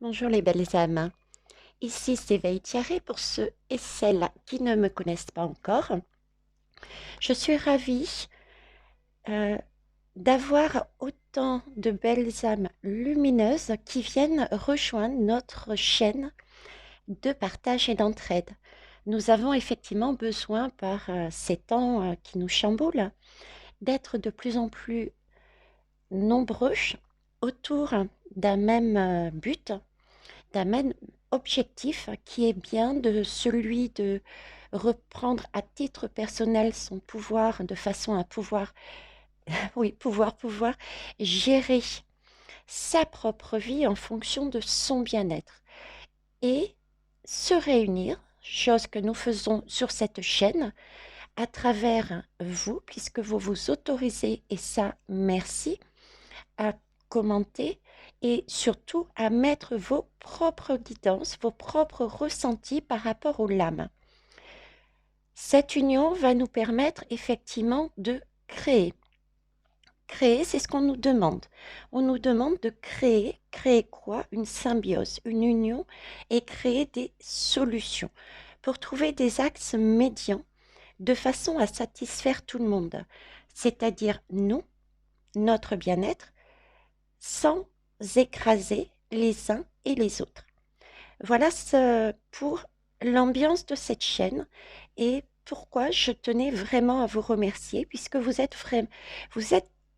Bonjour les belles âmes. Ici c'est Veille Thierry pour ceux et celles qui ne me connaissent pas encore. Je suis ravie euh, d'avoir autant de belles âmes lumineuses qui viennent rejoindre notre chaîne de partage et d'entraide. Nous avons effectivement besoin, par ces temps qui nous chamboulent, d'être de plus en plus nombreux autour d'un même but, d'un même objectif qui est bien de celui de reprendre à titre personnel son pouvoir de façon à pouvoir, oui, pouvoir gérer sa propre vie en fonction de son bien-être et se réunir, chose que nous faisons sur cette chaîne à travers vous, puisque vous vous autorisez, et ça, merci, à commenter et surtout à mettre vos propres guidances, vos propres ressentis par rapport aux lames. Cette union va nous permettre effectivement de créer. Créer, c'est ce qu'on nous demande. On nous demande de créer. Créer quoi? Une symbiose, une union et créer des solutions pour trouver des axes médians de façon à satisfaire tout le monde, c'est-à-dire nous, notre bien-être, sans écraser les uns et les autres. Voilà pour l'ambiance de cette chaîne et pourquoi je tenais vraiment à vous remercier puisque vous êtes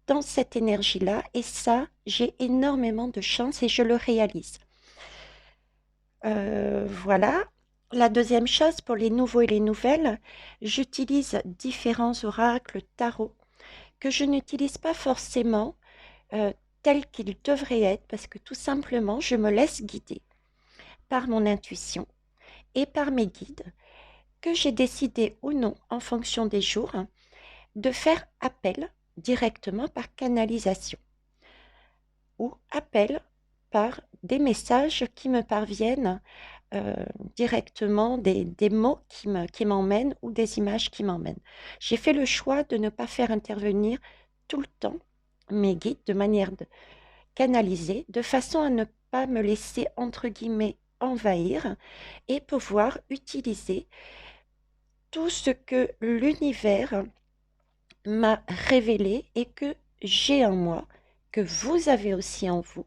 dans cette énergie-là et ça, j'ai énormément de chance et je le réalise. Voilà. La deuxième chose, pour les nouveaux et les nouvelles, j'utilise différents oracles tarot que je n'utilise pas forcément euh, tels qu'ils devraient être parce que tout simplement, je me laisse guider par mon intuition et par mes guides que j'ai décidé ou non, en fonction des jours, de faire appel directement par canalisation ou appel par des messages qui me parviennent directement, des mots qui m'emmènent ou des images qui m'emmènent. J'ai fait le choix de ne pas faire intervenir tout le temps mes guides de manière canalisée, de façon à ne pas me laisser, entre guillemets, envahir et pouvoir utiliser tout ce que l'univers m'a révélé et que j'ai en moi, que vous avez aussi en vous,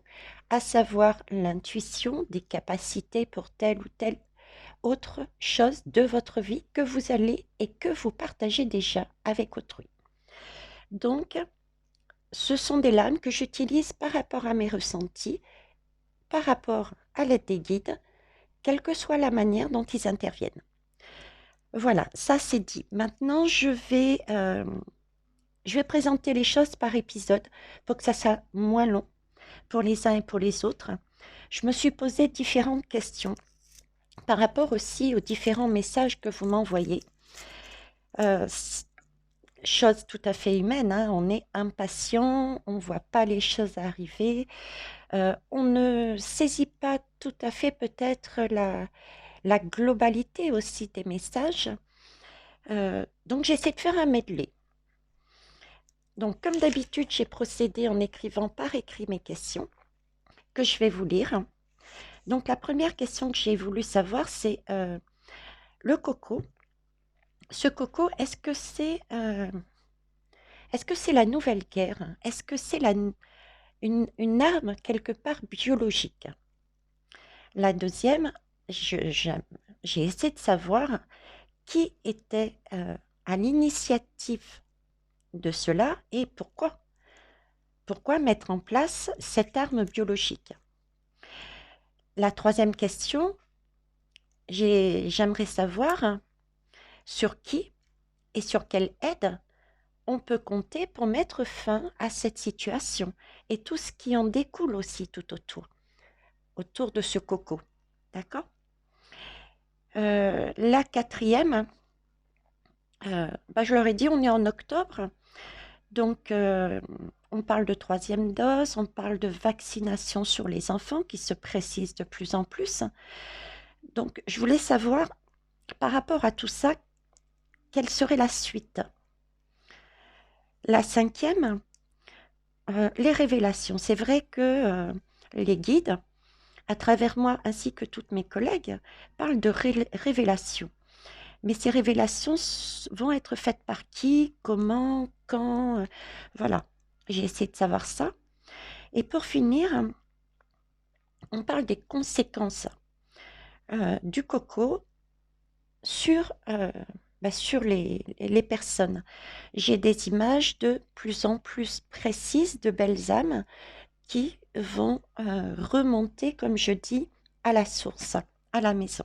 à savoir l'intuition, des capacités pour telle ou telle autre chose de votre vie que vous allez et que vous partagez déjà avec autrui. Donc, ce sont des lames que j'utilise par rapport à mes ressentis, par rapport à l'aide des guides, quelle que soit la manière dont ils interviennent. Voilà, ça c'est dit. Maintenant, je vais présenter les choses par épisode pour que ça soit moins long pour les uns et pour les autres. Je me suis posé différentes questions par rapport aussi aux différents messages que vous m'envoyez. Euh, Chose tout à fait humaine, hein, on est impatient, on ne voit pas les choses arriver, on ne saisit pas tout à fait peut-être la globalité aussi des messages. Donc j'essaie de faire un medley. Donc comme d'habitude, j'ai procédé en écrivant par écrit mes questions que je vais vous lire. Donc la première question que j'ai voulu savoir, c'est le coco. Ce coco, est-ce que c'est la nouvelle guerre? Est-ce que c'est une arme quelque part biologique? La deuxième, j'ai essayé de savoir qui était à l'initiative de cela et pourquoi. Pourquoi mettre en place cette arme biologique? La troisième question, j'aimerais savoir sur qui et sur quelle aide on peut compter pour mettre fin à cette situation et tout ce qui en découle aussi tout autour de ce coco. D'accord? La quatrième, je leur ai dit, on est en octobre, donc on parle de troisième dose, on parle de vaccination sur les enfants qui se précise de plus en plus. Donc je voulais savoir, par rapport à tout ça, quelle serait la suite? La cinquième, les révélations. C'est vrai que les guides à travers moi ainsi que toutes mes collègues, parlent de révélations. Mais ces révélations vont être faites par qui, comment, quand, voilà. J'ai essayé de savoir ça. Et pour finir, on parle des conséquences du coco sur, sur les personnes. J'ai des images de plus en plus précises de belles âmes qui vont remonter, comme je dis, à la source, à la maison.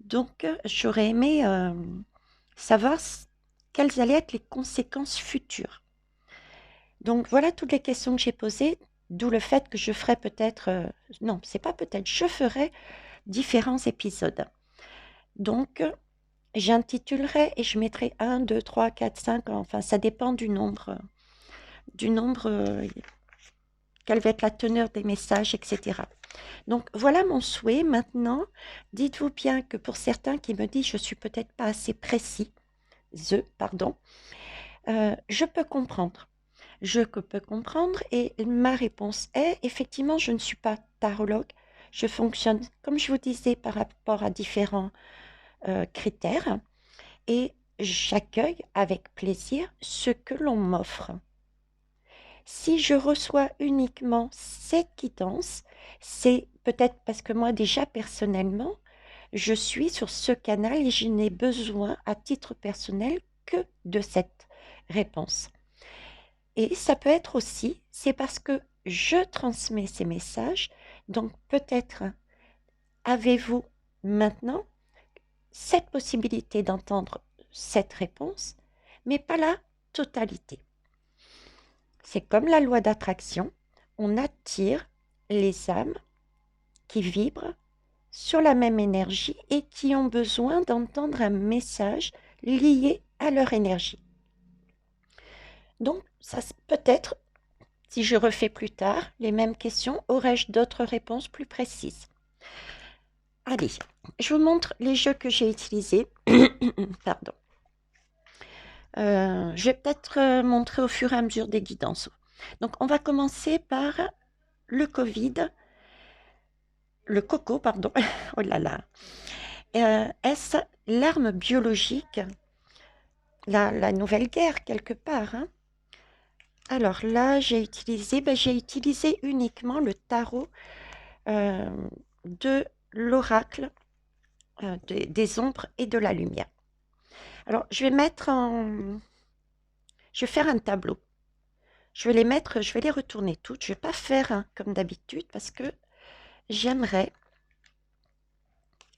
Donc, j'aurais aimé savoir quelles allaient être les conséquences futures. Donc, voilà toutes les questions que j'ai posées, d'où le fait que je ferai peut-être, non, c'est pas peut-être, je ferai différents épisodes. Donc, j'intitulerai et je mettrai 1, 2, 3, 4, 5, enfin, ça dépend du nombre, quelle va être la teneur des messages, etc. Donc, voilà mon souhait. Maintenant, dites-vous bien que pour certains qui me disent je suis peut-être pas assez précis, pardon, je peux comprendre. Je peux comprendre et ma réponse est effectivement, je ne suis pas tarologue. Je fonctionne, comme je vous disais, par rapport à différents critères et j'accueille avec plaisir ce que l'on m'offre. Si je reçois uniquement cette quittance, c'est peut-être parce que moi déjà personnellement, je suis sur ce canal et je n'ai besoin à titre personnel que de cette réponse. Et ça peut être aussi, c'est parce que je transmets ces messages, donc peut-être avez-vous maintenant cette possibilité d'entendre cette réponse, mais pas la totalité. C'est comme la loi d'attraction, on attire les âmes qui vibrent sur la même énergie et qui ont besoin d'entendre un message lié à leur énergie. Donc, ça peut-être, si je refais plus tard les mêmes questions, aurais-je d'autres réponses plus précises? Allez, je vous montre les jeux que j'ai utilisés. Pardon. Je vais peut-être montrer au fur et à mesure des guidances. Donc, on va commencer par le Covid, le coco, pardon. Oh là là. Est-ce l'arme biologique, la nouvelle guerre quelque part, hein? Alors là, j'ai utilisé uniquement le tarot de l'oracle des ombres et de la lumière. Alors, je vais faire un tableau. Je vais les retourner toutes. Je ne vais pas faire comme d'habitude parce que j'aimerais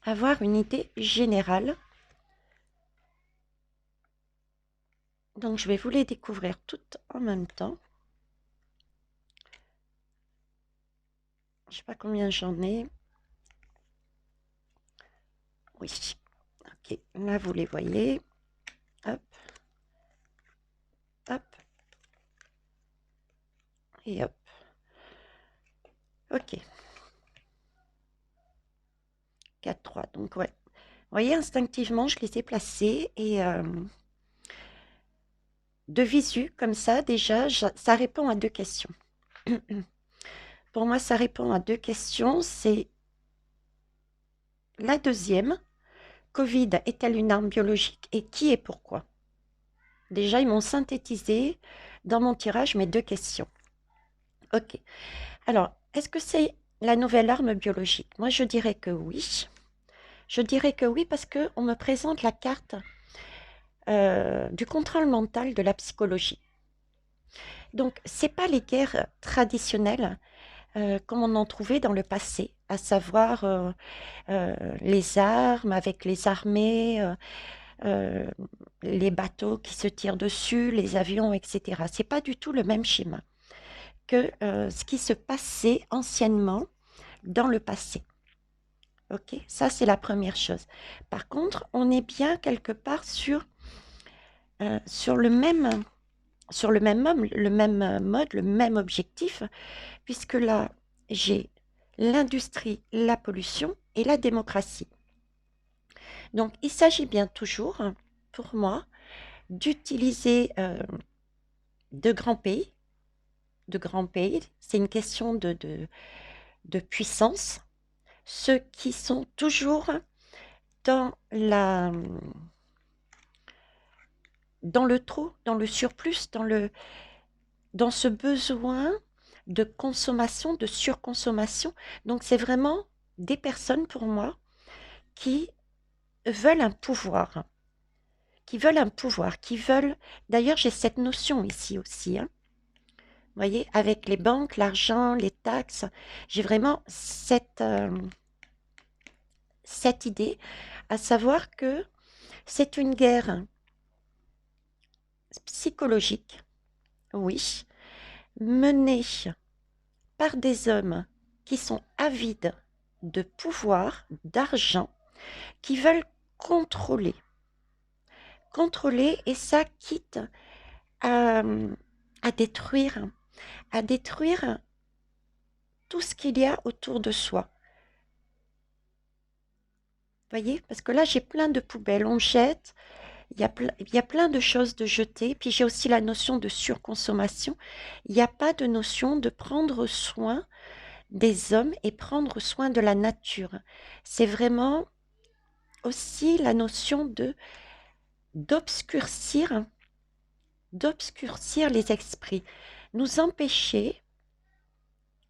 avoir une idée générale. Donc, je vais vous les découvrir toutes en même temps. Je ne sais pas combien j'en ai. Oui. Ok, là, vous les voyez. Hop. Hop. Et hop. Ok. 4, 3. Donc, ouais. Vous voyez, instinctivement, je les ai placés et de visu, comme ça, déjà, ça répond à deux questions. Pour moi, ça répond à deux questions. C'est la deuxième. Covid est-elle une arme biologique et qui et pourquoi? Déjà, ils m'ont synthétisé dans mon tirage mes deux questions. Ok. Alors, est-ce que c'est la nouvelle arme biologique? Moi, je dirais que oui. Je dirais que oui parce qu'on me présente la carte du contrôle mental de la psychologie. Donc, ce n'est pas les guerres traditionnelles comme on en trouvait dans le passé, à savoir les armes avec les armées, euh, les bateaux qui se tirent dessus, les avions, etc. Ce n'est pas du tout le même schéma que ce qui se passait anciennement dans le passé. Ok, ça c'est la première chose. Par contre, on est bien quelque part sur le même mode, le même objectif, puisque là, j'ai l'industrie, la pollution et la démocratie. Donc, il s'agit bien toujours, pour moi, d'utiliser de grands pays. C'est une question de puissance, ceux qui sont toujours dans dans le trop, dans le surplus, dans ce besoin de consommation, de surconsommation. Donc c'est vraiment des personnes pour moi qui veulent un pouvoir, qui veulent un pouvoir, qui veulent... D'ailleurs, j'ai cette notion ici aussi, hein. Vous voyez, avec les banques, l'argent, les taxes, j'ai vraiment cette idée, à savoir que c'est une guerre psychologique, oui, menée par des hommes qui sont avides de pouvoir, d'argent, qui veulent contrôler. Contrôler, et ça quitte à, à détruire, à détruire tout ce qu'il y a autour de soi. Vous voyez? Parce que là, j'ai plein de poubelles, on jette, il y a plein de choses de jeter, puis j'ai aussi la notion de surconsommation. Il n'y a pas de notion de prendre soin des hommes et prendre soin de la nature. C'est vraiment aussi la notion de d'obscurcir, d'obscurcir les esprits, nous empêcher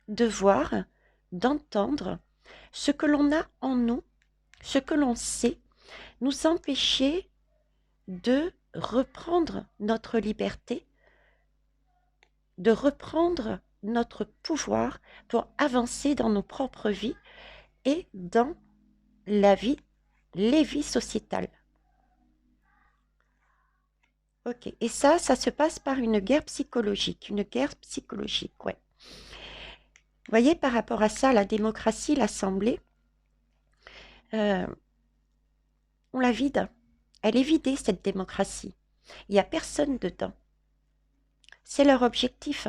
de voir, d'entendre ce que l'on a en nous, ce que l'on sait, nous empêcher de reprendre notre liberté, de reprendre notre pouvoir pour avancer dans nos propres vies et dans la vie, les vies sociétales. Ok, et ça se passe par une guerre psychologique, ouais. Vous voyez, par rapport à ça, la démocratie, l'Assemblée, on la vide. Elle est vidée, cette démocratie. Il n'y a personne dedans. C'est leur objectif.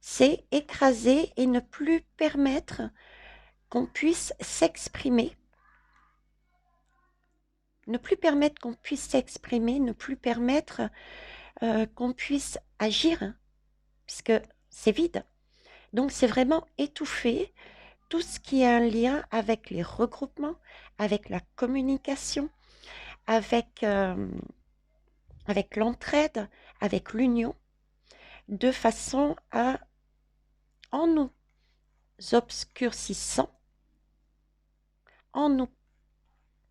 C'est écraser et ne plus permettre qu'on puisse s'exprimer. Ne plus permettre qu'on puisse s'exprimer, ne plus permettre qu'on puisse agir, puisque c'est vide. Donc c'est vraiment étouffer tout ce qui est un lien avec les regroupements, avec la communication, avec l'entraide, avec l'union, de façon à, en nous obscurcissant, en nous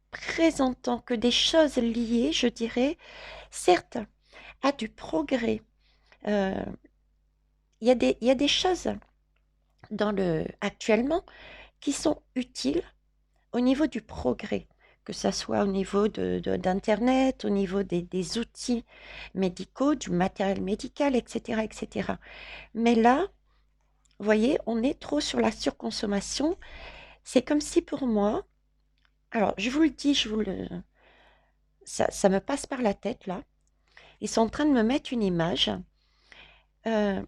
présentant que des choses liées, je dirais, certes, à du progrès. Il y a des choses actuellement qui sont utiles au niveau du progrès, que ce soit au niveau d'Internet, au niveau des outils médicaux, du matériel médical, etc., etc. Mais là, vous voyez, on est trop sur la surconsommation. C'est comme si pour moi, alors je vous le dis, ça me passe par la tête là. Ils sont en train de me mettre une image. Ils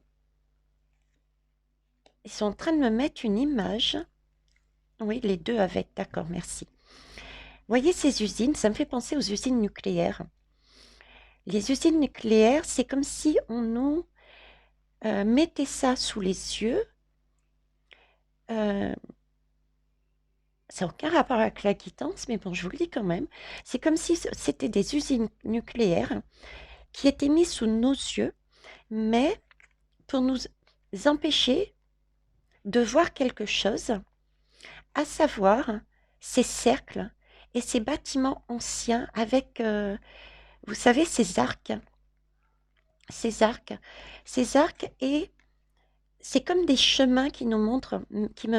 sont en train de me mettre une image. Oui, les deux avec, d'accord, merci. Vous voyez ces usines, ça me fait penser aux usines nucléaires. Les usines nucléaires, c'est comme si on nous mettait ça sous les yeux. Ça n'a aucun rapport avec la quittance, mais bon, je vous le dis quand même. C'est comme si c'était des usines nucléaires qui étaient mises sous nos yeux, mais pour nous empêcher de voir quelque chose, à savoir ces cercles et ces bâtiments anciens avec, vous savez, ces arcs, et c'est comme des chemins qui me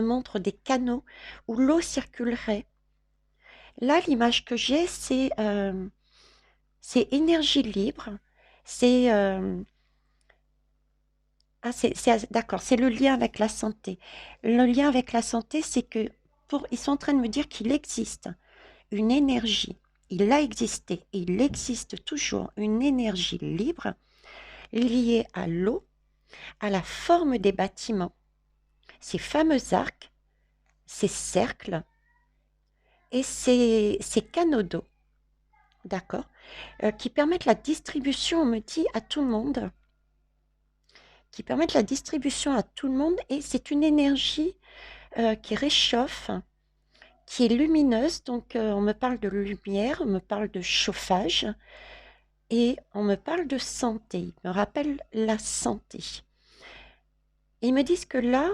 montrent des canaux où l'eau circulerait. Là, l'image que j'ai, c'est énergie libre, c'est d'accord, c'est le lien avec la santé. Le lien avec la santé, c'est que ils sont en train de me dire qu'il existe une énergie, il a existé et il existe toujours une énergie libre liée à l'eau, à la forme des bâtiments, ces fameux arcs, ces cercles et ces canaux d'eau, d'accord, qui permettent la distribution, on me dit, à tout le monde, et c'est une énergie qui réchauffe, qui est lumineuse. Donc, on me parle de lumière, on me parle de chauffage et on me parle de santé. Il me rappelle la santé. Et ils me disent que là,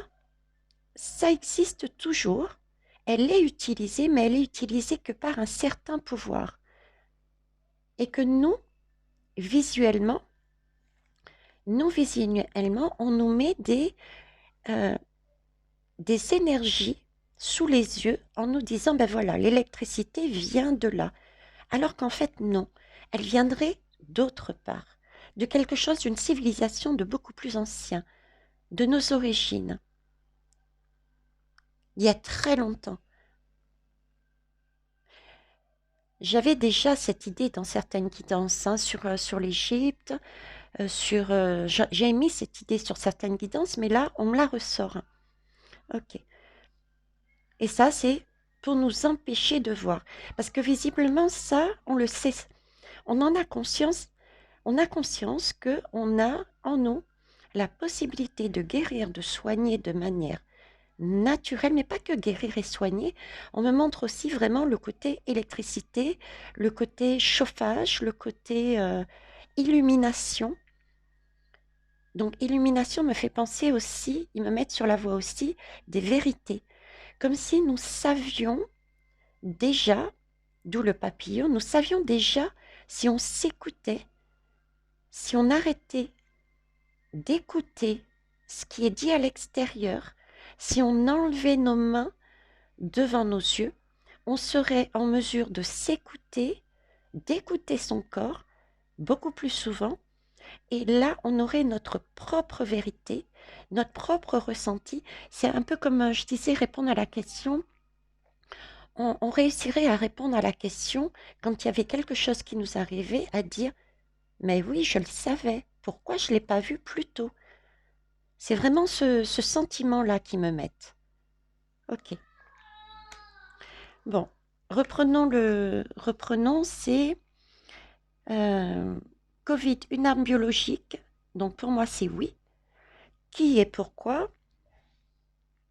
ça existe toujours. Elle est utilisée, mais elle est utilisée que par un certain pouvoir. Et que visuellement, nous, visuellement, on nous met euh, des énergies sous les yeux en nous disant, ben voilà, l'électricité vient de là. Alors qu'en fait, non, elle viendrait d'autre part, de quelque chose, d'une civilisation de beaucoup plus ancien, de nos origines, il y a très longtemps. J'avais déjà cette idée dans certaines guidances hein, sur l'Égypte, j'ai mis cette idée sur certaines guidances, mais là, on me la ressort. Ok. Et ça, c'est pour nous empêcher de voir. Parce que visiblement, ça, on le sait. On en a conscience. On a conscience qu'on a en nous la possibilité de guérir, de soigner de manière naturelle, mais pas que guérir et soigner. On me montre aussi vraiment le côté électricité, le côté chauffage, le côté illumination. Donc, illumination me fait penser aussi, ils me mettent sur la voie aussi des vérités. Comme si nous savions déjà, d'où le papillon, nous savions déjà si on s'écoutait, si on arrêtait d'écouter ce qui est dit à l'extérieur, si on enlevait nos mains devant nos yeux, on serait en mesure de s'écouter, d'écouter son corps beaucoup plus souvent. Et là, on aurait notre propre vérité, notre propre ressenti. C'est un peu comme je disais, répondre à la question. On réussirait à répondre à la question quand il y avait quelque chose qui nous arrivait, à dire, mais oui, je le savais. Pourquoi je ne l'ai pas vu plus tôt? C'est vraiment ce sentiment-là qui me met. Ok. Bon, reprenons, c'est Covid, une arme biologique. Donc pour moi, c'est oui. Qui et pourquoi?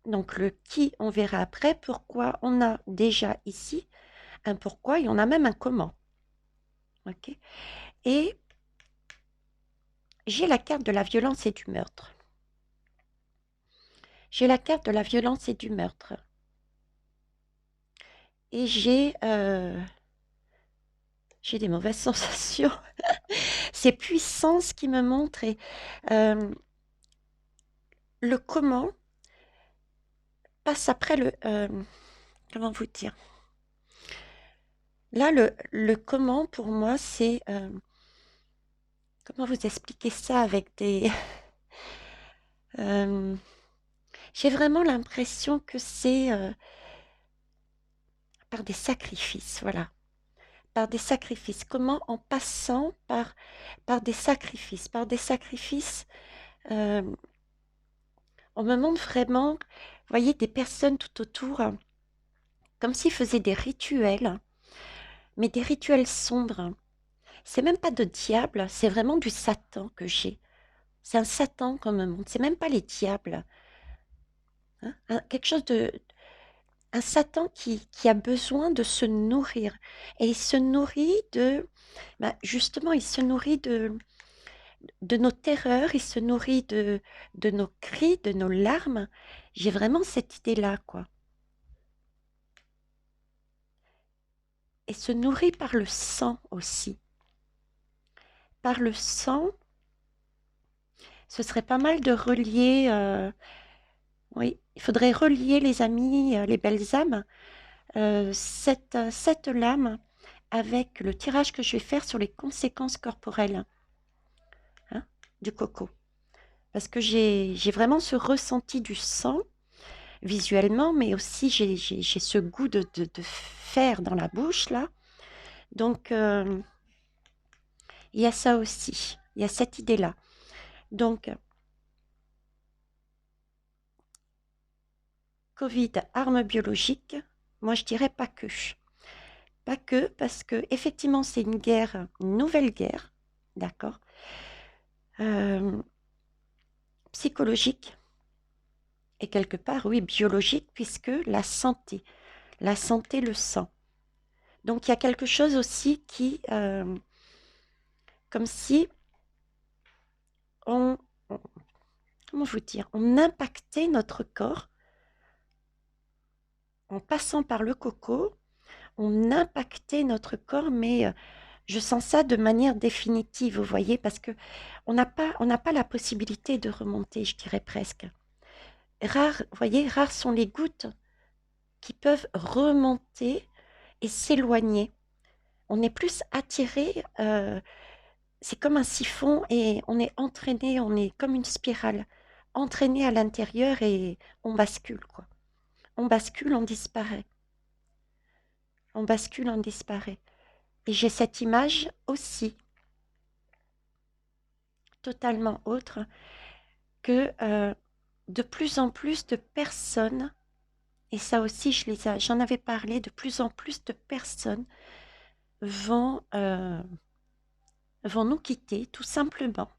Donc le qui, on verra après. Pourquoi, on a déjà ici un pourquoi et on a même un comment. Ok. Et j'ai la carte de la violence et du meurtre. J'ai la carte de la violence et du meurtre. Et j'ai des mauvaises sensations. C'est puissance qui me montre et le comment passe après le... comment vous dire? Là, le comment, pour moi, c'est... comment vous expliquer ça avec des... j'ai vraiment l'impression que c'est par des sacrifices, voilà. Par des sacrifices. Comment en passant par des sacrifices. Par des sacrifices, on me montre vraiment, vous voyez, des personnes tout autour, comme s'ils faisaient des rituels, mais des rituels sombres. C'est même pas de diable, c'est vraiment du Satan que j'ai. C'est un Satan qu'on me montre, c'est même pas les diables. Hein, quelque chose de... Un Satan qui a besoin de se nourrir. Et il se nourrit justement, il se nourrit de nos terreurs, il se nourrit de nos cris, de nos larmes. J'ai vraiment cette idée-là, quoi. Et se nourrit par le sang aussi. Par le sang, ce serait pas mal de relier, oui, il faudrait relier les amis, les belles âmes, cette lame avec le tirage que je vais faire sur les conséquences corporelles hein, du coco. Parce que j'ai vraiment ce ressenti du sang visuellement, mais aussi j'ai ce goût de fer dans la bouche là. Donc il y a ça aussi, il y a cette idée-là. Donc Covid, arme biologique, moi je dirais pas que. Pas que, parce que effectivement c'est une guerre, une nouvelle guerre, d'accord, psychologique, et quelque part, oui, biologique, puisque la santé, le sang. Donc il y a quelque chose aussi qui, comme si on, on- comment vous dire, on impactait notre corps en passant par le coco, on impactait notre corps, mais je sens ça de manière définitive, vous voyez, parce que on n'a pas la possibilité de remonter, je dirais presque. Rares, vous voyez, rares sont les gouttes qui peuvent remonter et s'éloigner. On est plus attiré, c'est comme un siphon et on est entraîné, on est comme une spirale, entraîné à l'intérieur et on bascule, quoi. On bascule, on disparaît. On bascule, on disparaît. Et j'ai cette image aussi, totalement autre, que de plus en plus de personnes, et ça aussi j'en avais parlé, de plus en plus de personnes vont, vont nous quitter tout simplement.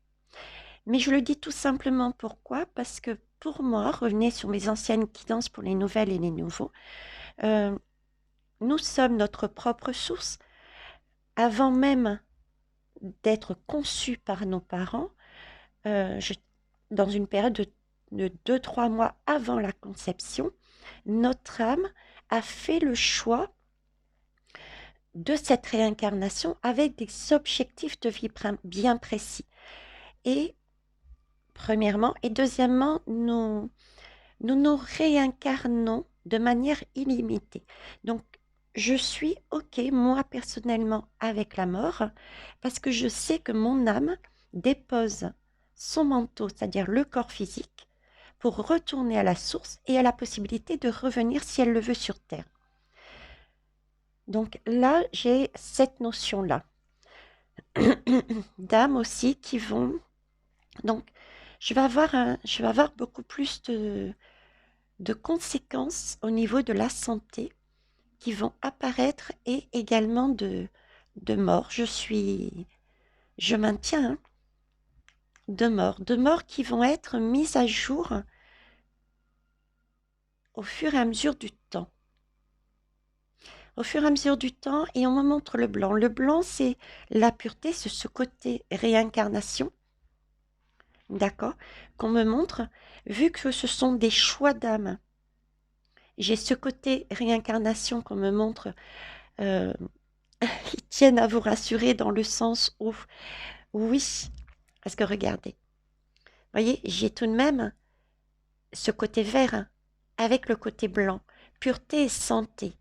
Mais je le dis tout simplement pourquoi? Parce que pour moi, revenez sur mes anciennes guidances pour les nouvelles et les nouveaux, euh, nous sommes notre propre source. Avant même d'être conçus par nos parents, je, dans une période de 2-3 mois avant la conception, notre âme a fait le choix de cette réincarnation avec des objectifs de vie bien précis. Et premièrement, et deuxièmement, nous nous réincarnons de manière illimitée. Donc, je suis OK, moi personnellement, avec la mort, parce que je sais que mon âme dépose son manteau, c'est-à-dire le corps physique, pour retourner à la source et à la possibilité de revenir si elle le veut sur Terre. Donc là, j'ai cette notion-là. D'âmes aussi qui vont... Donc, je vais avoir beaucoup plus de conséquences au niveau de la santé qui vont apparaître et également de mort. Je maintiens, hein, de morts qui vont être mises à jour au fur et à mesure du temps. Au fur et à mesure du temps, et on me montre le blanc. Le blanc, c'est la pureté, c'est ce côté réincarnation, d'accord, qu'on me montre, vu que ce sont des choix d'âme. J'ai ce côté réincarnation qu'on me montre, euh, qui tiennent à vous rassurer dans le sens où, oui, parce que regardez, vous voyez, j'ai tout de même ce côté vert avec le côté blanc, pureté et santé.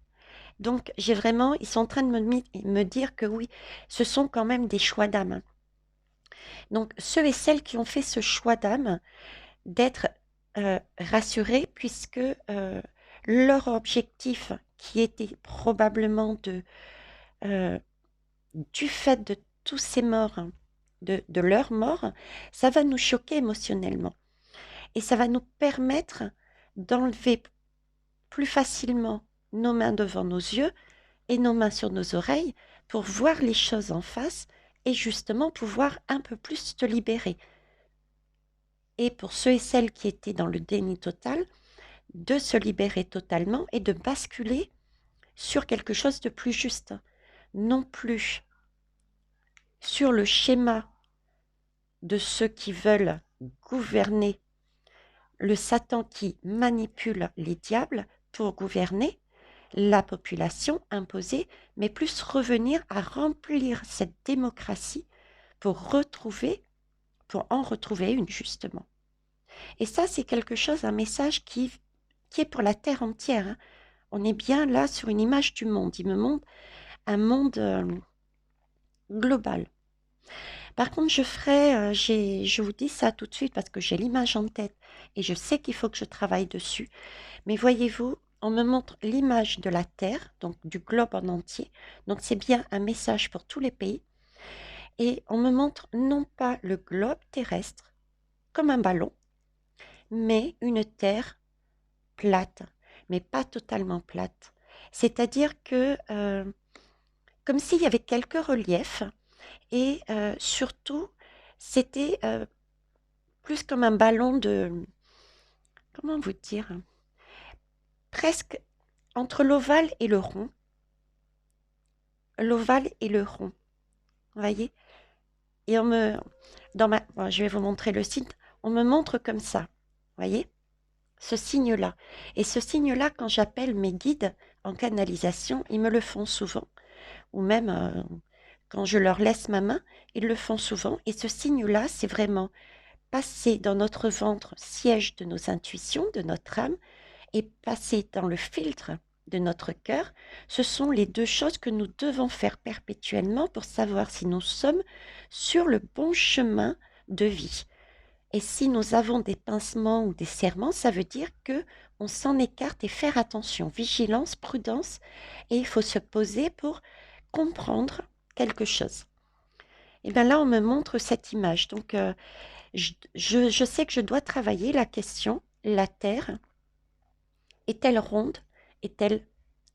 Donc, j'ai vraiment, ils sont en train de me dire que oui, ce sont quand même des choix d'âme. Donc, ceux et celles qui ont fait ce choix d'âme, d'être rassurés, puisque leur objectif, qui était probablement euh, du fait de tous ces morts, de leur mort, ça va nous choquer émotionnellement. Et ça va nous permettre d'enlever plus facilement nos mains devant nos yeux et nos mains sur nos oreilles pour voir les choses en face et justement pouvoir un peu plus te libérer. Et pour ceux et celles qui étaient dans le déni total, de se libérer totalement et de basculer sur quelque chose de plus juste. Non plus sur le schéma de ceux qui veulent gouverner, le Satan qui manipule les diables pour gouverner la population imposée, mais plus revenir à remplir cette démocratie pour pour en retrouver une justement. Et ça, c'est quelque chose, un message qui est pour la terre entière, hein. On est bien là sur une image du monde. Il me montre un monde global. Par contre, je vous dis ça tout de suite parce que j'ai l'image en tête et je sais qu'il faut que je travaille dessus. Mais voyez-vous, on me montre l'image de la Terre, donc du globe en entier. Donc c'est bien un message pour tous les pays. Et on me montre non pas le globe terrestre comme un ballon, mais une Terre plate, mais pas totalement plate. C'est-à-dire que comme s'il y avait quelques reliefs et surtout c'était plus comme un ballon comment vous dire, presque entre l'ovale et le rond. L'ovale et le rond, vous voyez? Et bon, je vais vous montrer le site, on me montre comme ça, vous voyez? Ce signe-là. Et ce signe-là, quand j'appelle mes guides en canalisation, ils me le font souvent. Ou même quand je leur laisse ma main, ils le font souvent. Et ce signe-là, c'est vraiment passer dans notre ventre, siège de nos intuitions, de notre âme, et passer dans le filtre de notre cœur. Ce sont les deux choses que nous devons faire perpétuellement pour savoir si nous sommes sur le bon chemin de vie. Et si nous avons des pincements ou des serrements, ça veut dire que on s'en écarte et faire attention, vigilance, prudence, et il faut se poser pour comprendre quelque chose. Et bien là, on me montre cette image. Donc, je sais que je dois travailler la question, la Terre est-elle ronde? Est-elle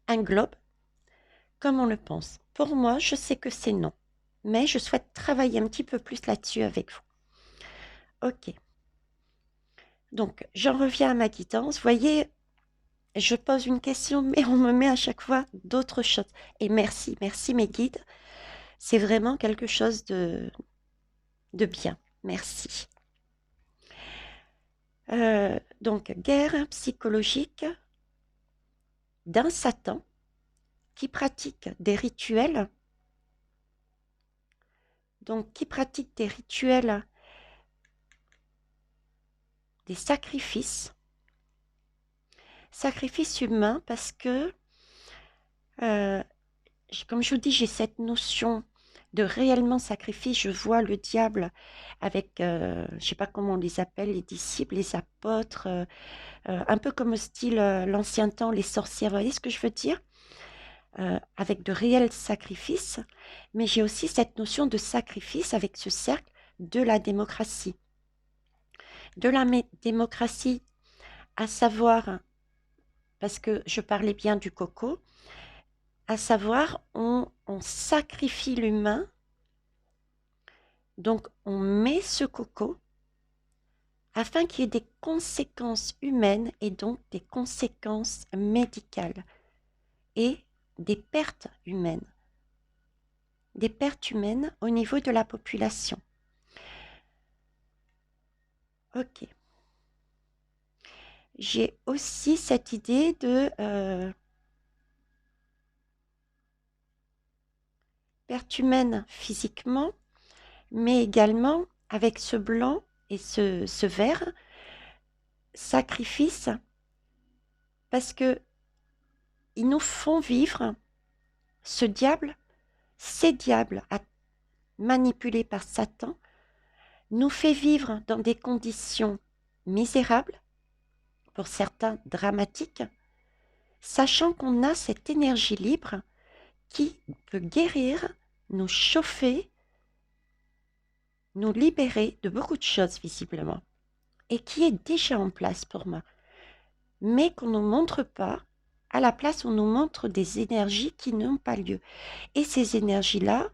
un globe? Comme on le pense. Pour moi, je sais que c'est non. Mais je souhaite travailler un petit peu plus là-dessus avec vous. Ok. Donc, j'en reviens à ma guidance. Vous voyez, je pose une question, mais on me met à chaque fois d'autres choses. Et merci, merci mes guides. C'est vraiment quelque chose de bien. Merci. Donc, guerre psychologique d'un Satan qui pratique des rituels. Donc, qui pratique des rituels, des sacrifices humains parce que, comme je vous dis, j'ai cette notion de réellement sacrifice. Je vois le diable avec, je ne sais pas comment on les appelle, les disciples, les apôtres, un peu comme au style l'ancien temps, les sorcières, vous voyez ce que je veux dire? Avec de réels sacrifices, mais j'ai aussi cette notion de sacrifice avec ce cercle de la démocratie. De la démocratie, à savoir, parce que je parlais bien du coco, à savoir, on sacrifie l'humain, donc on met ce coco afin qu'il y ait des conséquences humaines et donc des conséquences médicales et des pertes humaines. Des pertes humaines au niveau de la population. Ok. J'ai aussi cette idée de perte humaine physiquement, mais également avec ce blanc et ce vert, sacrifice, parce que ils nous font vivre ce diable, ces diables manipulés par Satan, nous fait vivre dans des conditions misérables, pour certains dramatiques, sachant qu'on a cette énergie libre qui peut guérir, nous chauffer, nous libérer de beaucoup de choses visiblement, et qui est déjà en place pour moi, mais qu'on ne nous montre pas. À la place, on nous montre des énergies qui n'ont pas lieu. Et ces énergies-là,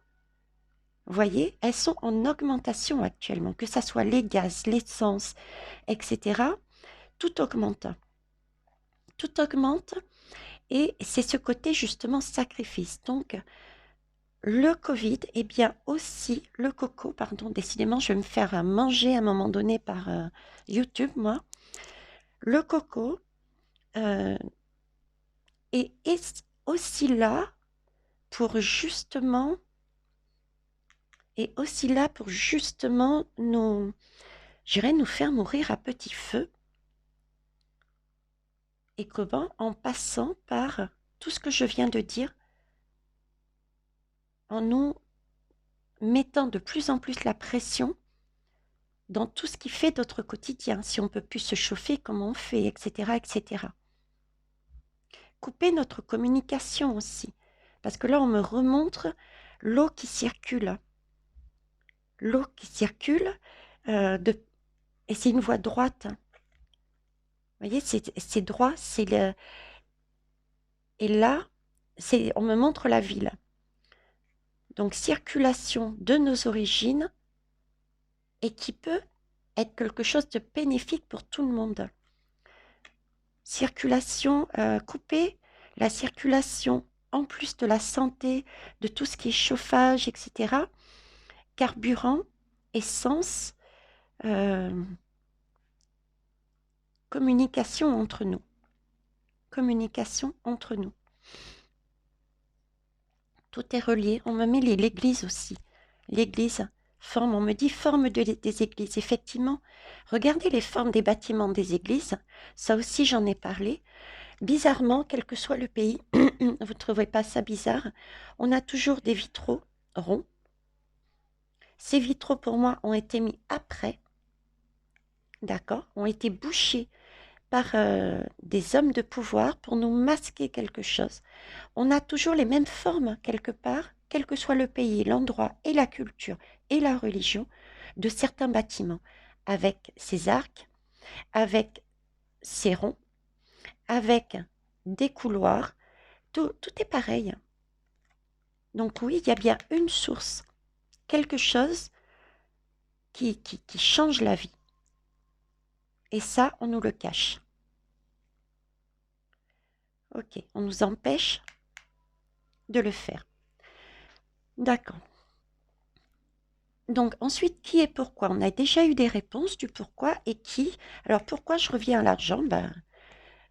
vous voyez, elles sont en augmentation actuellement, que ce soit les gaz, l'essence, etc. Tout augmente. Tout augmente et c'est ce côté justement sacrifice. Donc, le Covid est bien aussi, le coco, pardon, décidément, je vais me faire manger à un moment donné par YouTube, moi. Le coco est aussi là pour justement, nous, j'irais nous faire mourir à petit feu. Et comment? En passant par tout ce que je viens de dire, en nous mettant de plus en plus la pression dans tout ce qui fait notre quotidien, si on ne peut plus se chauffer, comment on fait, etc., etc. Couper notre communication aussi, parce que là, on me remontre l'eau qui circule. L'eau qui circule, et c'est une voie droite. Vous voyez, c'est droit, c'est le... Et là, on me montre la ville. Donc, circulation de nos origines, et qui peut être quelque chose de bénéfique pour tout le monde. circulation, couper la circulation en plus de la santé, de tout ce qui est chauffage, etc., carburant, essence, communication entre nous. Communication entre nous. Tout est relié. On me met l'église aussi. L'église, forme, on me dit forme des églises. Effectivement, regardez les formes des bâtiments des églises. Ça aussi, j'en ai parlé. Bizarrement, quel que soit le pays, vous ne trouvez pas ça bizarre, on a toujours des vitraux ronds. Ces vitraux, pour moi, ont été mis après, d'accord, ont été bouchés par des hommes de pouvoir pour nous masquer quelque chose. On a toujours les mêmes formes, quelque part, quel que soit le pays, l'endroit et la culture et la religion de certains bâtiments, avec ces arcs, avec ces ronds, avec des couloirs, tout est pareil. Donc oui, il y a bien une source, quelque chose qui change la vie. Et ça, on nous le cache. Ok, on nous empêche de le faire. D'accord. Donc ensuite, qui et pourquoi? On a déjà eu des réponses du pourquoi et qui. Alors pourquoi je reviens à l'argent?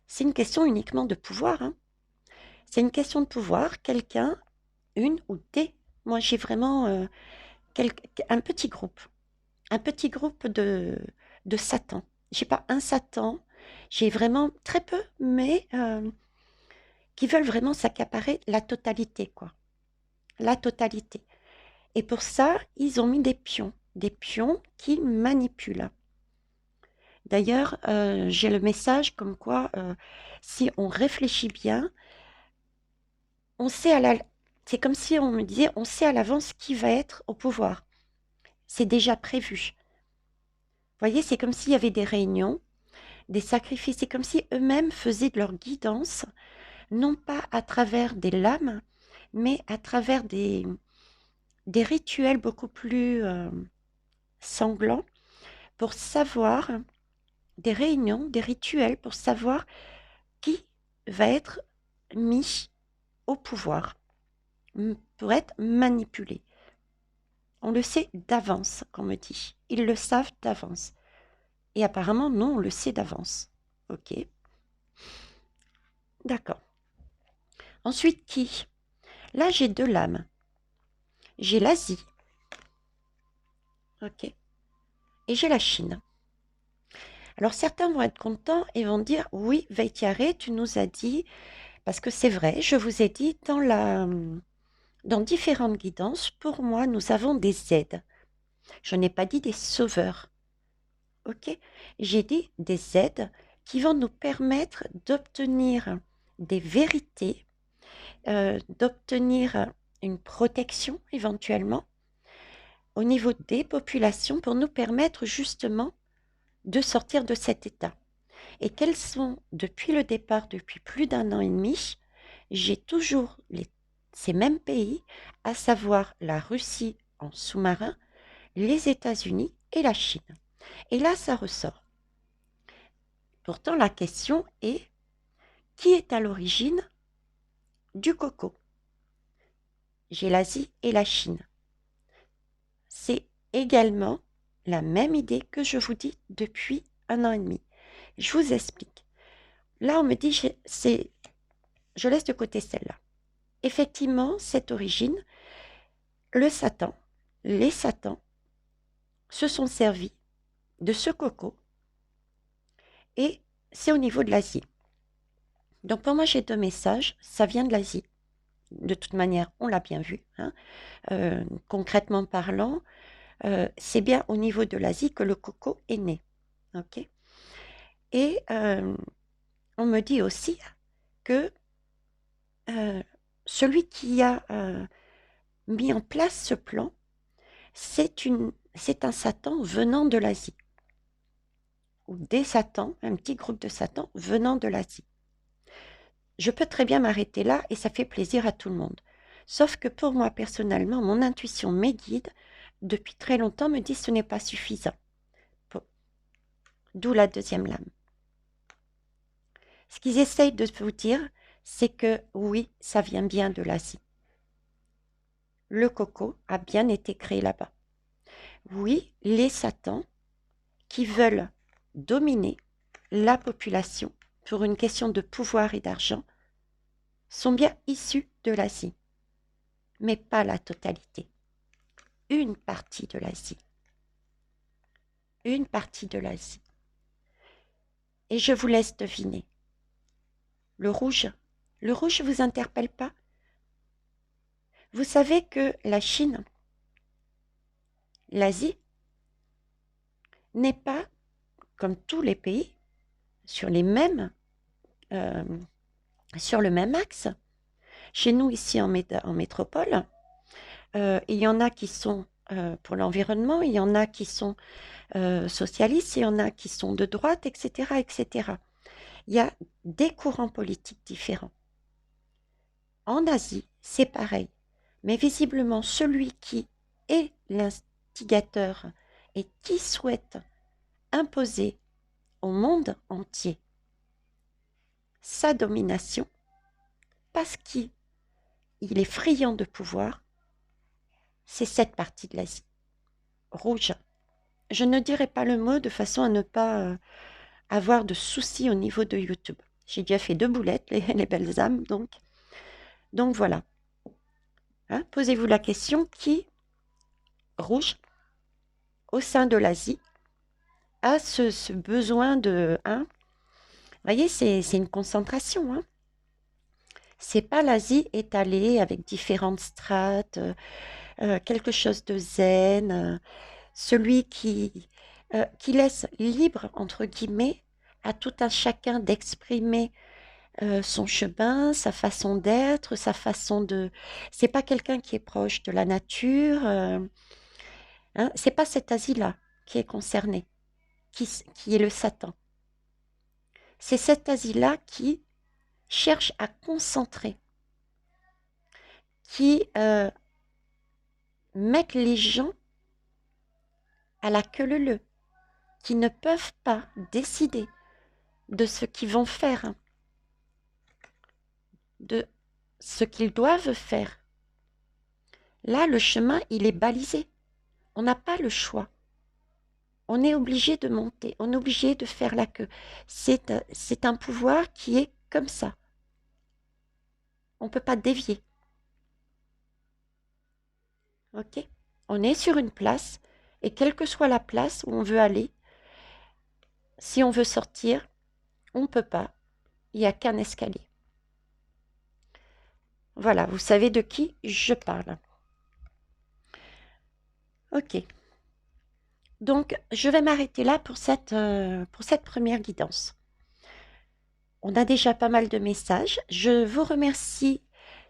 C'est une question uniquement de pouvoir, hein. C'est une question de pouvoir. Quelqu'un, une ou des. Moi, j'ai vraiment un petit groupe. Un petit groupe de Satan. J'ai pas un Satan. J'ai vraiment très peu, mais qui veulent vraiment s'accaparer la totalité, quoi. La totalité. Et pour ça, ils ont mis des pions qui manipulent. D'ailleurs, j'ai le message comme quoi, si on réfléchit bien, on sait c'est comme si on me disait, on sait à l'avance qui va être au pouvoir. C'est déjà prévu. Vous voyez, c'est comme s'il y avait des réunions, des sacrifices. C'est comme si eux-mêmes faisaient de leur guidance, non pas à travers des lames, mais à travers des rituels beaucoup plus sanglants pour savoir, des réunions, des rituels pour savoir qui va être mis au pouvoir, pour être manipulé. On le sait d'avance, qu'on me dit. Ils le savent d'avance. Et apparemment, non, on le sait d'avance. Ok. D'accord. Ensuite, qui? Là, j'ai deux lames. J'ai l'Asie. Ok. Et j'ai la Chine. Alors, certains vont être contents et vont dire, oui, Veitiare, tu nous as dit, parce que c'est vrai, je vous ai dit, dans différentes guidances, pour moi, nous avons des aides. Je n'ai pas dit des sauveurs. Ok? J'ai dit des aides qui vont nous permettre d'obtenir des vérités, d'obtenir une protection éventuellement au niveau des populations pour nous permettre justement de sortir de cet état. Et quels sont, depuis le départ, depuis plus d'un an et demi, j'ai toujours ces mêmes pays, à savoir la Russie en sous-marin, les États-Unis et la Chine. Et là, ça ressort. Pourtant, la question est, qui est à l'origine du coco? J'ai l'Asie et la Chine. C'est également la même idée que je vous dis depuis un an et demi. Je vous explique. Là, on me dit, je laisse de côté celle-là. Effectivement, cette origine, le Satan, les Satans, se sont servis de ce coco et c'est au niveau de l'Asie. Donc pour moi, j'ai deux messages. Ça vient de l'Asie. De toute manière, on l'a bien vu, hein. Concrètement parlant, c'est bien au niveau de l'Asie que le coco est né. Ok. Et on me dit aussi que celui qui a mis en place ce plan, c'est un Satan venant de l'Asie. Ou des Satans, un petit groupe de Satans venant de l'Asie. Je peux très bien m'arrêter là et ça fait plaisir à tout le monde. Sauf que pour moi, personnellement, mon intuition, mes guides, depuis très longtemps, me disent que ce n'est pas suffisant. D'où la deuxième lame. Ce qu'ils essayent de vous dire, c'est que oui, ça vient bien de l'Asie. Le coco a bien été créé là-bas. Oui, les satans qui veulent dominer la population pour une question de pouvoir et d'argent sont bien issus de l'Asie, mais pas la totalité. Une partie de l'Asie. Une partie de l'Asie. Et je vous laisse deviner. Le rouge vous interpelle pas? Vous savez que la Chine, l'Asie, n'est pas, comme tous les pays, sur les mêmes, euh, sur le même axe. Chez nous, ici en métropole, il y en a qui sont pour l'environnement, il y en a qui sont socialistes, il y en a qui sont de droite, etc., etc. Il y a des courants politiques différents. En Asie, c'est pareil. Mais visiblement, celui qui est l'instigateur et qui souhaite imposer au monde entier sa domination, parce qu'il est friand de pouvoir, c'est cette partie de l'Asie. Rouge. Je ne dirai pas le mot de façon à ne pas avoir de soucis au niveau de YouTube. J'ai déjà fait 2 boulettes, les belles âmes, donc voilà. Hein, posez-vous la question, qui, rouge, au sein de l'Asie, a ce besoin de... Hein, vous voyez, c'est une concentration. Hein. C'est pas l'Asie étalée avec différentes strates, quelque chose de zen, celui qui laisse libre, entre guillemets, à tout un chacun d'exprimer son chemin, sa façon d'être, sa façon de... C'est pas quelqu'un qui est proche de la nature, hein, c'est pas cette Asie-là qui est concernée, qui est le Satan. C'est cette Asie-là qui cherche à concentrer, qui met les gens à la queue leu, qui ne peuvent pas décider de ce qu'ils vont faire, de ce qu'ils doivent faire. Là, le chemin, il est balisé. On n'a pas le choix. On est obligé de monter, on est obligé de faire la queue. C'est un pouvoir qui est comme ça. On ne peut pas dévier. Ok? On est sur une place, et quelle que soit la place où on veut aller, si on veut sortir, on ne peut pas. Il n'y a qu'un escalier. Voilà, vous savez de qui je parle. Ok. Donc, je vais m'arrêter là pour cette première guidance. On a déjà pas mal de messages. Je vous remercie,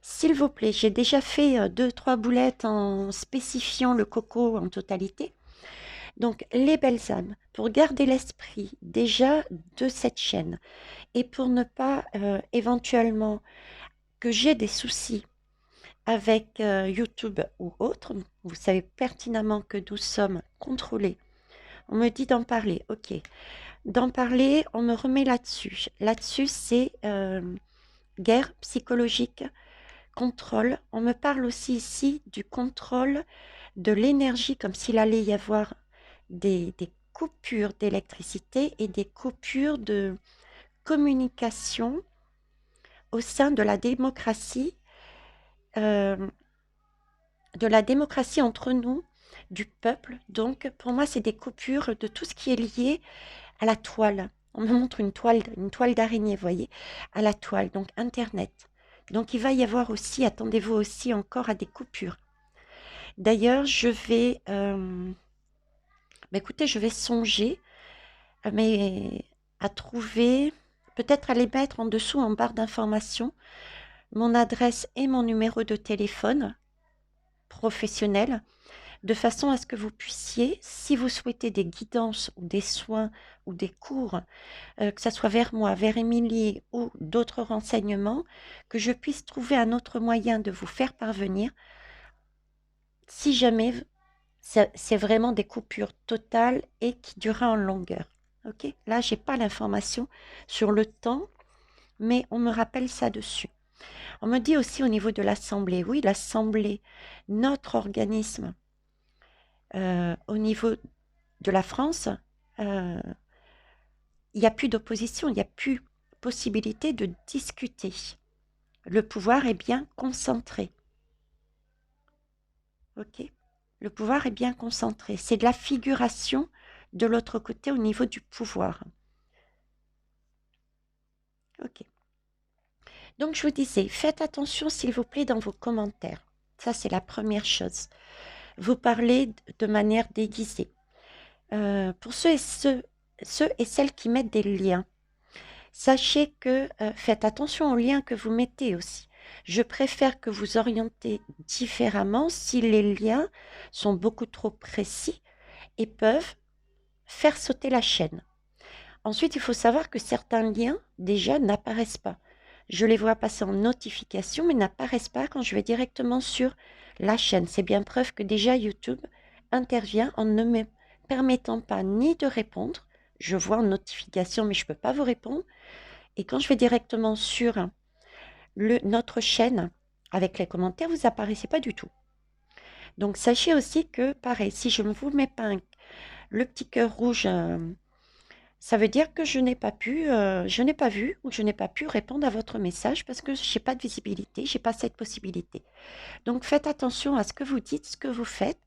s'il vous plaît. J'ai déjà fait 2-3 boulettes en spécifiant le coco en totalité. Donc, les belles âmes, pour garder l'esprit déjà de cette chaîne et pour ne pas éventuellement que j'ai des soucis avec YouTube ou autre, vous savez pertinemment que nous sommes contrôlés. On me dit d'en parler, ok. D'en parler, on me remet là-dessus. Là-dessus, c'est guerre psychologique, contrôle. On me parle aussi ici du contrôle de l'énergie, comme s'il allait y avoir des coupures d'électricité et des coupures de communication au sein euh, de la démocratie entre nous, du peuple. Donc, pour moi, c'est des coupures de tout ce qui est lié à la toile. On me montre une toile d'araignée, vous voyez, à la toile, donc Internet. Donc, il va y avoir aussi, attendez-vous aussi encore à des coupures. D'ailleurs, je vais, écoutez, je vais songer à trouver, peut-être à les mettre en dessous, en barre d'information, mon adresse et mon numéro de téléphone professionnel, de façon à ce que vous puissiez, si vous souhaitez des guidances ou des soins ou des cours, que ce soit vers moi, vers Émilie ou d'autres renseignements, que je puisse trouver un autre moyen de vous faire parvenir, si jamais c'est vraiment des coupures totales et qui durera en longueur. Ok? Là, j'ai pas l'information sur le temps mais on me rappelle ça dessus. On me dit aussi au niveau de l'Assemblée, oui, l'Assemblée, notre organisme, au niveau de la France, il n'y a plus d'opposition, il n'y a plus possibilité de discuter. Le pouvoir est bien concentré. Ok? Le pouvoir est bien concentré. C'est de la figuration de l'autre côté au niveau du pouvoir. Ok. Donc, je vous disais, faites attention, s'il vous plaît, dans vos commentaires. Ça, c'est la première chose. Vous parlez de manière déguisée. Pour ceux et celles qui mettent des liens, sachez que faites attention aux liens que vous mettez aussi. Je préfère que vous orientez différemment si les liens sont beaucoup trop précis et peuvent faire sauter la chaîne. Ensuite, il faut savoir que certains liens, déjà, n'apparaissent pas. Je les vois passer en notification, mais n'apparaissent pas quand je vais directement sur la chaîne. C'est bien preuve que déjà YouTube intervient en ne me permettant pas ni de répondre. Je vois en notification, mais je ne peux pas vous répondre. Et quand je vais directement sur notre chaîne, avec les commentaires, vous n'apparaissez pas du tout. Donc, sachez aussi que, pareil, si je ne vous mets pas le petit cœur rouge, ça veut dire que je n'ai pas vu ou je n'ai pas pu répondre à votre message parce que je n'ai pas de visibilité, je n'ai pas cette possibilité. Donc, faites attention à ce que vous dites, ce que vous faites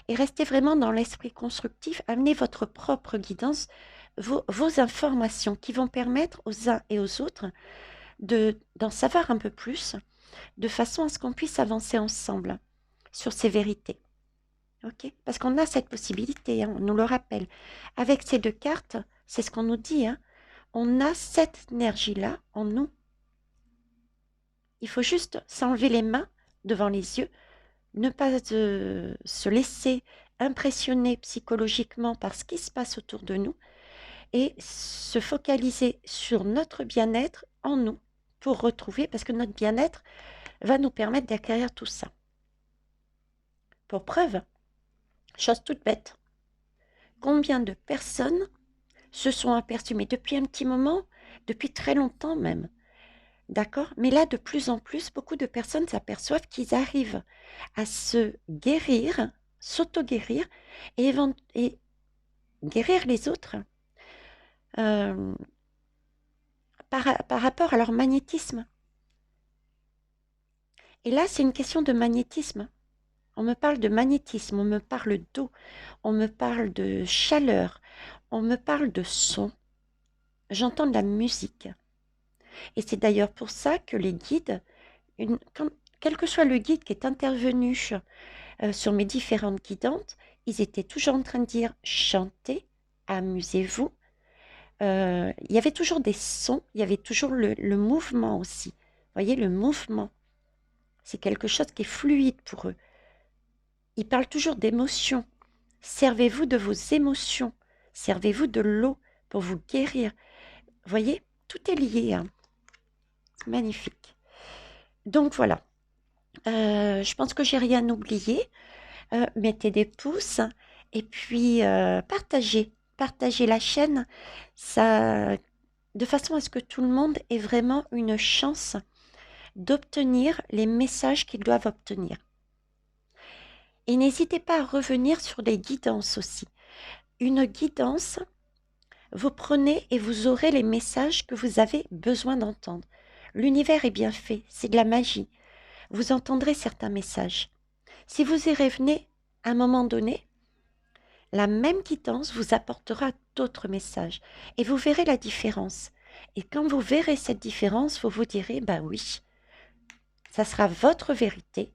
et restez vraiment dans l'esprit constructif. Amenez votre propre guidance, vos informations qui vont permettre aux uns et aux autres d'en savoir un peu plus, de façon à ce qu'on puisse avancer ensemble sur ces vérités. Ok? Parce qu'on a cette possibilité, hein, on nous le rappelle. Avec ces deux cartes, c'est ce qu'on nous dit, hein, on a cette énergie-là en nous. Il faut juste s'enlever les mains devant les yeux, ne pas se laisser impressionner psychologiquement par ce qui se passe autour de nous et se focaliser sur notre bien-être en nous pour retrouver, parce que notre bien-être va nous permettre d'acquérir tout ça. Pour preuve, chose toute bête, combien de personnes se sont aperçues, mais depuis un petit moment, depuis très longtemps même, d'accord? Mais là, de plus en plus, beaucoup de personnes s'aperçoivent qu'ils arrivent à se guérir, s'auto-guérir et guérir les autres par rapport à leur magnétisme. Et là, c'est une question de magnétisme. On me parle de magnétisme, on me parle d'eau, on me parle de chaleur, on me parle de son. J'entends de la musique. Et c'est d'ailleurs pour ça que les guides, quel que soit le guide qui est intervenu sur mes différentes guidantes, ils étaient toujours en train de dire chantez, amusez-vous. Il y avait toujours des sons, il y avait toujours le mouvement aussi. Vous voyez, le mouvement, c'est quelque chose qui est fluide pour eux. Ils parlent toujours d'émotions. Servez-vous de vos émotions. Servez-vous de l'eau pour vous guérir. Vous voyez, tout est lié. Hein. Magnifique. Donc voilà. Je pense que j'ai rien oublié. Mettez des pouces et puis partagez. Partagez la chaîne. Ça, de façon à ce que tout le monde ait vraiment une chance d'obtenir les messages qu'ils doivent obtenir. Et n'hésitez pas à revenir sur les guidances aussi. Une guidance, vous prenez et vous aurez les messages que vous avez besoin d'entendre. L'univers est bien fait, c'est de la magie. Vous entendrez certains messages. Si vous y revenez à un moment donné, la même guidance vous apportera d'autres messages et vous verrez la différence. Et quand vous verrez cette différence, vous vous direz, bah oui, ça sera votre vérité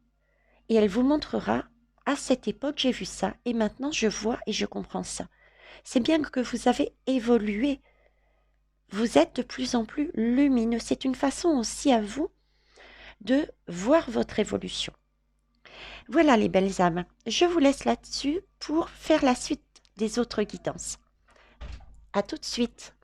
et elle vous montrera, à cette époque j'ai vu ça et maintenant je vois et je comprends ça. C'est bien que vous avez évolué. Vous êtes de plus en plus lumineux. C'est une façon aussi à vous de voir votre évolution. Voilà les belles âmes. Je vous laisse là-dessus pour faire la suite des autres guidances. À tout de suite.